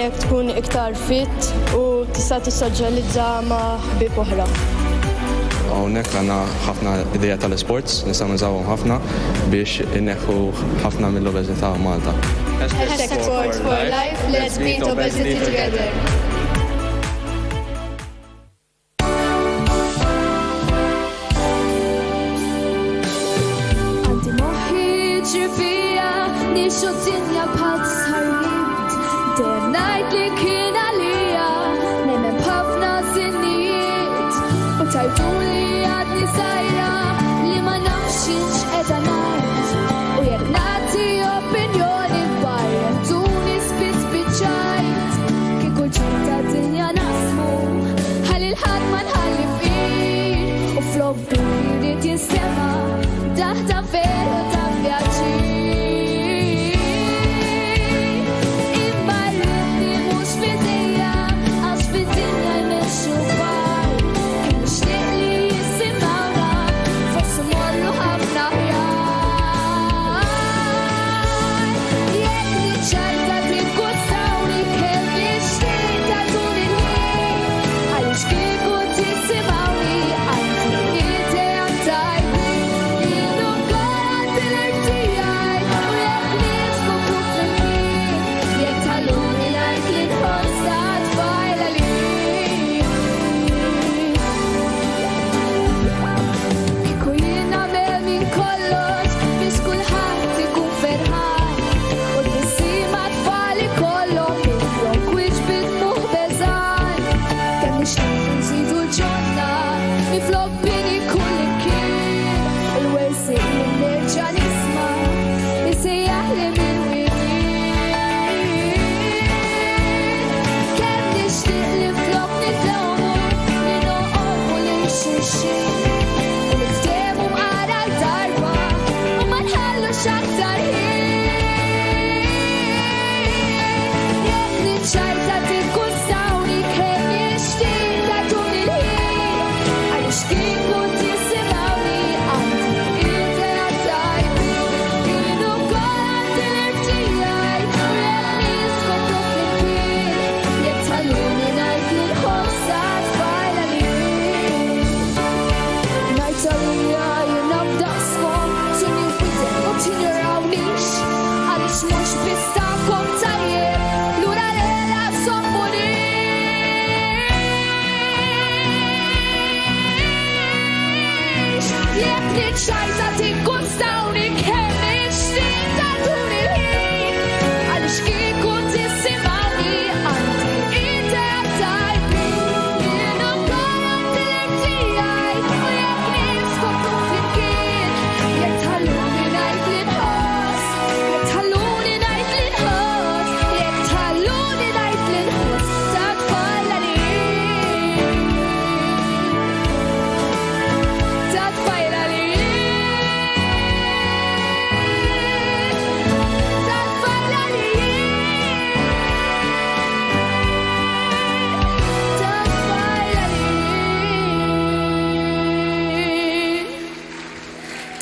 jekk tkun iktar fit u tista' tissoċjalizza ma' ħbieb oħra. Hawnhekk għandna ħafna idea tal-sports nistgħu nużawhom ħafna biex inneħħu ħafna mill-obeżità Malta. Sport for life, let's beat obesity together. Nixu dinja bħal sħarriet, dem najt li kien għalija, nemmen bħafna sinnijiet, u tajtu li għadni sajra, li ma nafxinx edha najt, u jek nati opinjoni barren, tuni spiċajt, kiku ċerta dinja nasmu, ħalli l-ħad ma nħalli fir, u flok birit jinstema, daħta veru ta' vjaċir. ċajta tikkustawni kemm ixtieq tatuni l-ħin għaliex kieku tissimgħuni għandi idea tajbi jien ukoll għandi l-irtijaj u jekk niskopru flimkien jekk tħalluni ngħid li nħoss jekk tħalluni ngħid li nħoss jekk tħalluni ngħid li nħoss ta' tfal għalin ta' tfal għalin.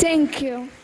Thank you.